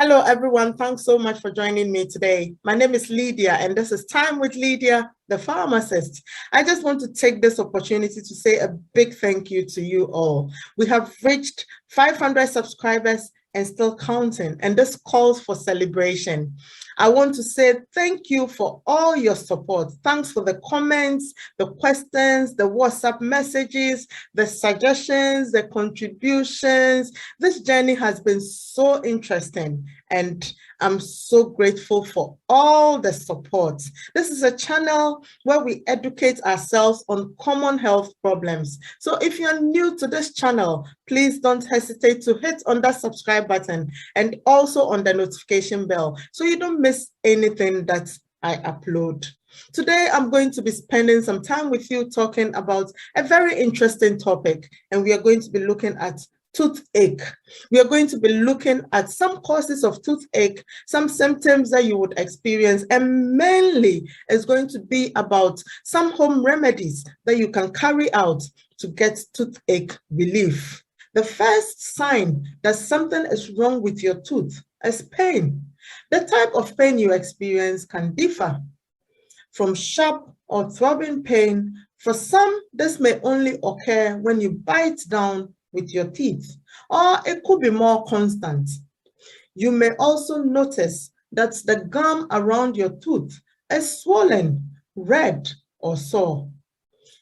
Hello, everyone. Thanks so much for joining me today. My name is Lydia, and this is Time with Lydia, the pharmacist. I just want to take this opportunity to say a big thank you to you all. We have reached 500 subscribers and still counting, and this calls for celebration. I want to say thank you for all your support. Thanks for the comments, the questions, the WhatsApp messages, the suggestions, the contributions. This journey has been so interesting, and I'm so grateful for all the support. This is a channel where we educate ourselves on common health problems. So if you're new to this channel, please don't hesitate to hit on that subscribe button and also on the notification bell so you don't miss anything that I upload. Today, I'm going to be spending some time with you talking about a very interesting topic, and we are going to be looking at toothache. We are going to be looking at some causes of toothache, some symptoms that you would experience, and mainly it's going to be about some home remedies that you can carry out to get toothache relief. The first sign that something is wrong with your tooth is pain. The type of pain you experience can differ from sharp or throbbing pain. For some, this may only occur when you bite down with your teeth, or it could be more constant. You may also notice that the gum around your tooth is swollen, red, or sore.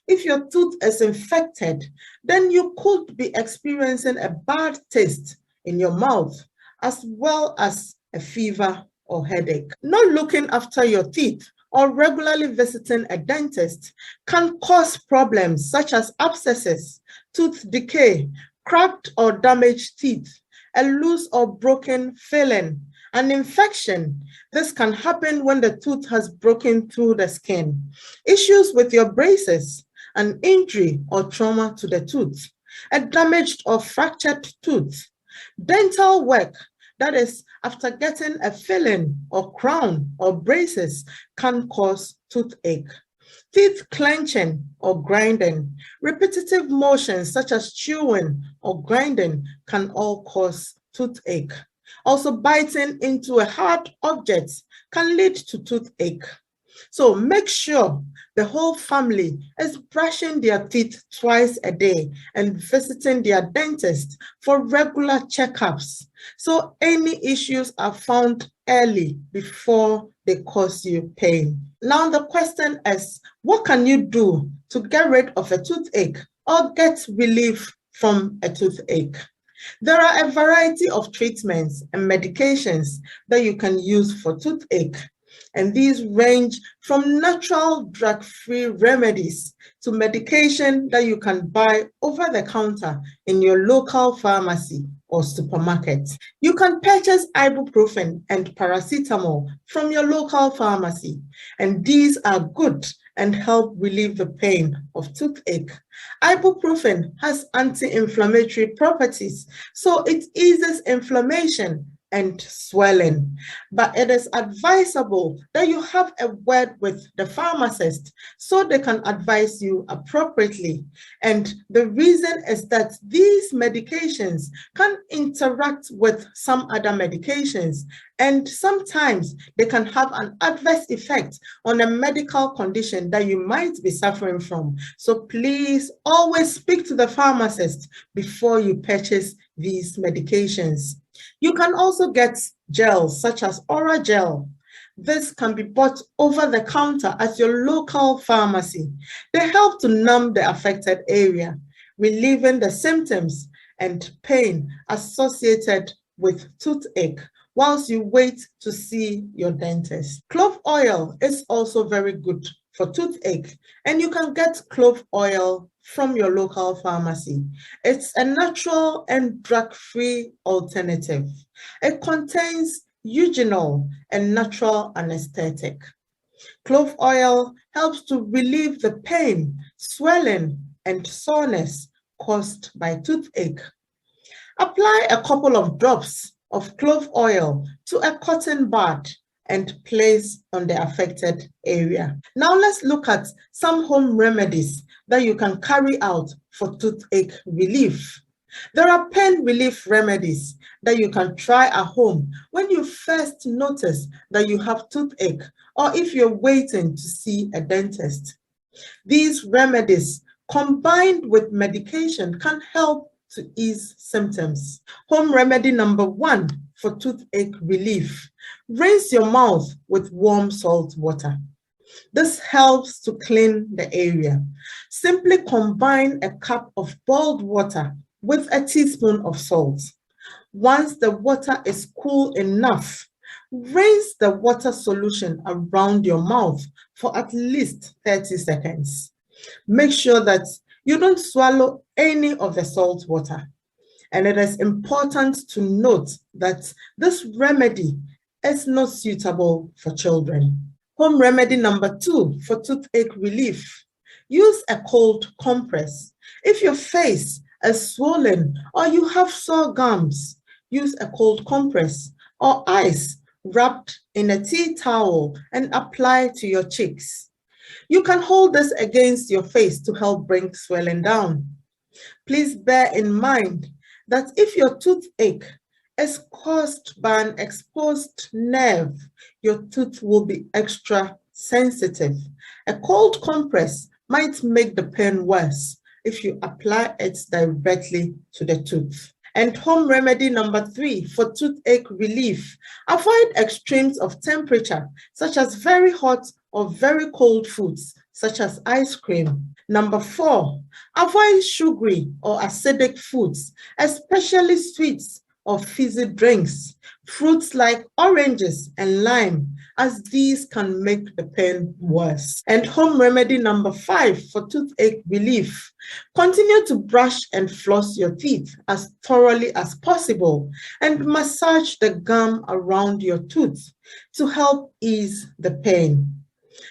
If your tooth is infected, then you could be experiencing a bad taste in your mouth, as well as a fever or headache. Not looking after your teeth or regularly visiting a dentist can cause problems such as abscesses, tooth decay, cracked or damaged teeth, a loose or broken filling, an infection. This can happen when the tooth has broken through the skin. Issues with your braces, an injury or trauma to the tooth, a damaged or fractured tooth, dental work, that is, after getting a filling or crown or braces, can cause toothache. Teeth clenching or grinding, repetitive motions such as chewing or grinding can all cause toothache. Also, biting into a hard object can lead to toothache. So make sure the whole family is brushing their teeth twice a day and visiting their dentist for regular checkups, so any issues are found early before they cause you pain. Now the question is, what can you do to get rid of a toothache or get relief from a toothache? There are a variety of treatments and medications that you can use for toothache, and these range from natural drug-free remedies to medication that you can buy over the counter in your local pharmacy or supermarket. You can purchase ibuprofen and paracetamol from your local pharmacy, and these are good and help relieve the pain of toothache. Ibuprofen has anti-inflammatory properties, so it eases inflammation and swelling. But it is advisable that you have a word with the pharmacist so they can advise you appropriately. And the reason is that these medications can interact with some other medications, and sometimes they can have an adverse effect on a medical condition that you might be suffering from. So please always speak to the pharmacist before you purchase these medications. You can also get gels such as oral gel. This can be bought over the counter at your local pharmacy. They help to numb the affected area, relieving the symptoms and pain associated with toothache whilst you wait to see your dentist. Clove oil is also very good for toothache, and you can get clove oil from your local pharmacy. It's a natural and drug-free alternative. It contains eugenol and natural anesthetic. Clove oil helps to relieve the pain, swelling, and soreness caused by toothache. Apply a couple of drops of clove oil to a cotton bud and place on the affected area. Now let's look at some home remedies that you can carry out for toothache relief. There are pain relief remedies that you can try at home when you first notice that you have toothache or if you're waiting to see a dentist. These remedies, combined with medication, can help to ease symptoms. Home remedy number 1 for toothache relief: rinse your mouth with warm salt water. This helps to clean the area. Simply combine a cup of boiled water with a teaspoon of salt. Once the water is cool enough, rinse the water solution around your mouth for at least 30 seconds. Make sure that you don't swallow any of the salt water. And it is important to note that this remedy is not suitable for children. Home remedy number 2 for toothache relief: use a cold compress. If your face is swollen or you have sore gums, use a cold compress or ice wrapped in a tea towel and apply to your cheeks. You can hold this against your face to help bring swelling down. Please bear in mind that if your toothache is caused by an exposed nerve, your tooth will be extra sensitive. A cold compress might make the pain worse if you apply it directly to the tooth. And home remedy number 3 for toothache relief: avoid extremes of temperature, such as very hot or very cold foods, such as ice cream. Number 4, avoid sugary or acidic foods, especially sweets or fizzy drinks, fruits like oranges and lime, as these can make the pain worse. And home remedy number 5 for toothache relief: continue to brush and floss your teeth as thoroughly as possible and massage the gum around your tooth to help ease the pain.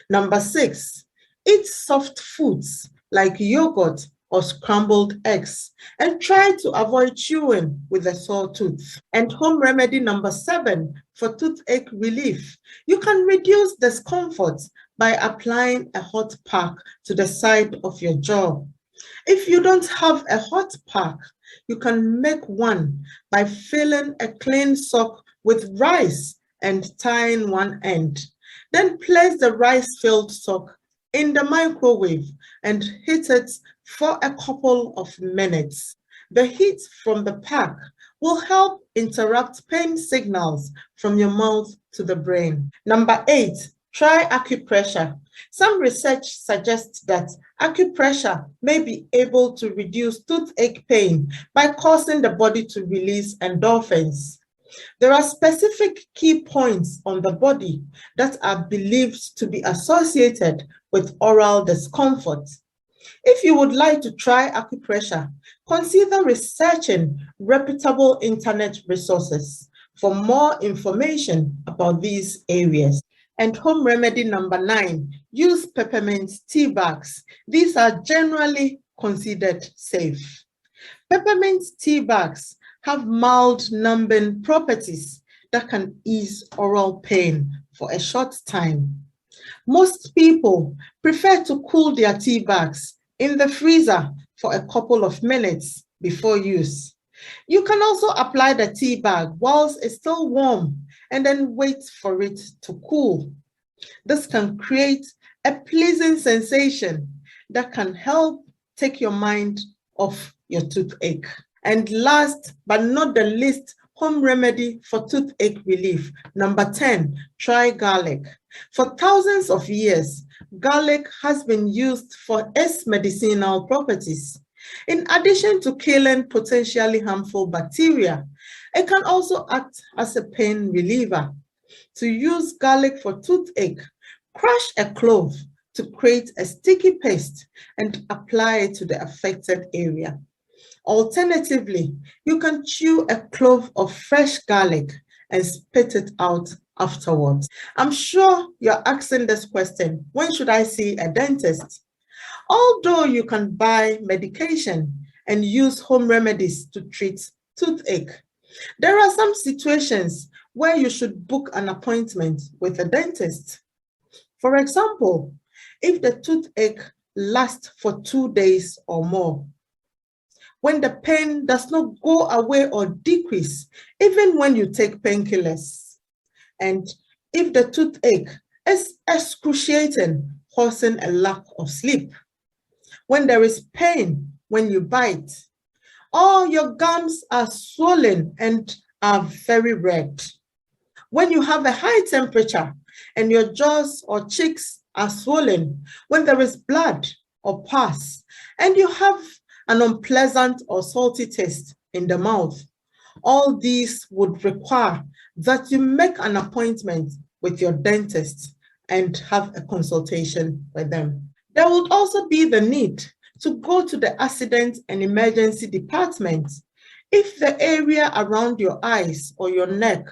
Number 6, eat soft foods like yogurt or scrambled eggs, and try to avoid chewing with a sore tooth. And home remedy number 7 for toothache relief: you can reduce discomfort by applying a hot pack to the side of your jaw. If you don't have a hot pack, you can make one by filling a clean sock with rice and tying one end. Then place the rice-filled sock in the microwave and heat it for a couple of minutes. The heat from the pack will help interrupt pain signals from your mouth to the brain. Number 8, try acupressure. Some research suggests that acupressure may be able to reduce toothache pain by causing the body to release endorphins. There are specific key points on the body that are believed to be associated with oral discomfort. If you would like to try acupressure, consider researching reputable internet resources for more information about these areas. And home remedy number 9, use peppermint tea bags. These are generally considered safe. Peppermint tea bags have mild numbing properties that can ease oral pain for a short time. Most people prefer to cool their tea bags in the freezer for a couple of minutes before use. You can also apply the tea bag whilst it's still warm and then wait for it to cool. This can create a pleasing sensation that can help take your mind off your toothache. And last but not the least, home remedy for toothache relief. Number 10, try garlic. For thousands of years, garlic has been used for its medicinal properties. In addition to killing potentially harmful bacteria, it can also act as a pain reliever. To use garlic for toothache, crush a clove to create a sticky paste and apply it to the affected area. Alternatively, you can chew a clove of fresh garlic and spit it out afterwards. I'm sure you're asking this question: when should I see a dentist? Although you can buy medication and use home remedies to treat toothache, there are some situations where you should book an appointment with a dentist. For example, if the toothache lasts for 2 days or more, when the pain does not go away or decrease, even when you take painkillers. And if the toothache is excruciating, causing a lack of sleep. When there is pain when you bite, or your gums are swollen and are very red. When you have a high temperature and your jaws or cheeks are swollen, when there is blood or pus, and you have an unpleasant or salty taste in the mouth, all these would require that you make an appointment with your dentist and have a consultation with them. There would also be the need to go to the accident and emergency department if the area around your eyes or your neck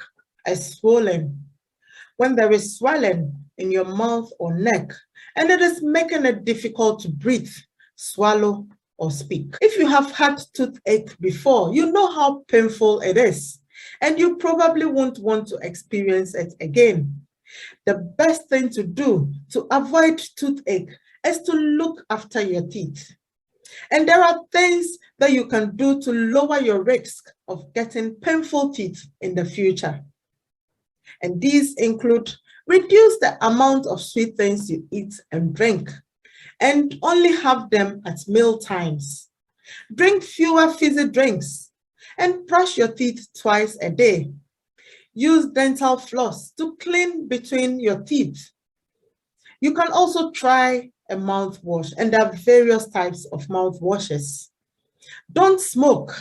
is swollen. When there is swelling in your mouth or neck, and it is making it difficult to breathe, swallow, or speak. If you have had toothache before, you know how painful it is, and you probably won't want to experience it again. The best thing to do to avoid toothache is to look after your teeth. And there are things that you can do to lower your risk of getting painful teeth in the future. And these include reduce the amount of sweet things you eat and drink, and only have them at meal times. Drink fewer fizzy drinks, and brush your teeth twice a day. Use dental floss to clean between your teeth. You can also try a mouthwash, and there are various types of mouthwashes. Don't smoke,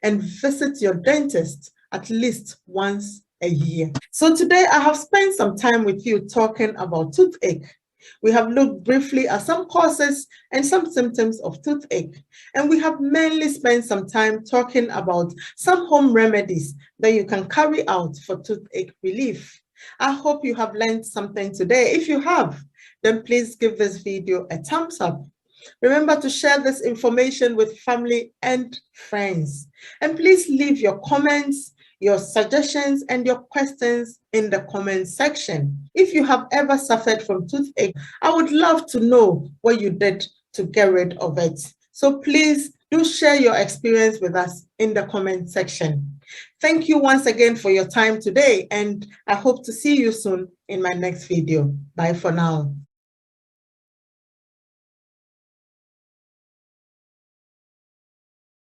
and visit your dentist at least once a year. So today I have spent some time with you talking about toothache. We have looked briefly at some causes and some symptoms of toothache, and we have mainly spent some time talking about some home remedies that you can carry out for toothache relief. I hope you have learned something today. If you have, then please give this video a thumbs up. Remember to share this information with family and friends. And please leave your comments, your suggestions, and your questions in the comment section. If you have ever suffered from toothache, I would love to know what you did to get rid of it. So please do share your experience with us in the comment section. Thank you once again for your time today, and I hope to see you soon in my next video. Bye for now.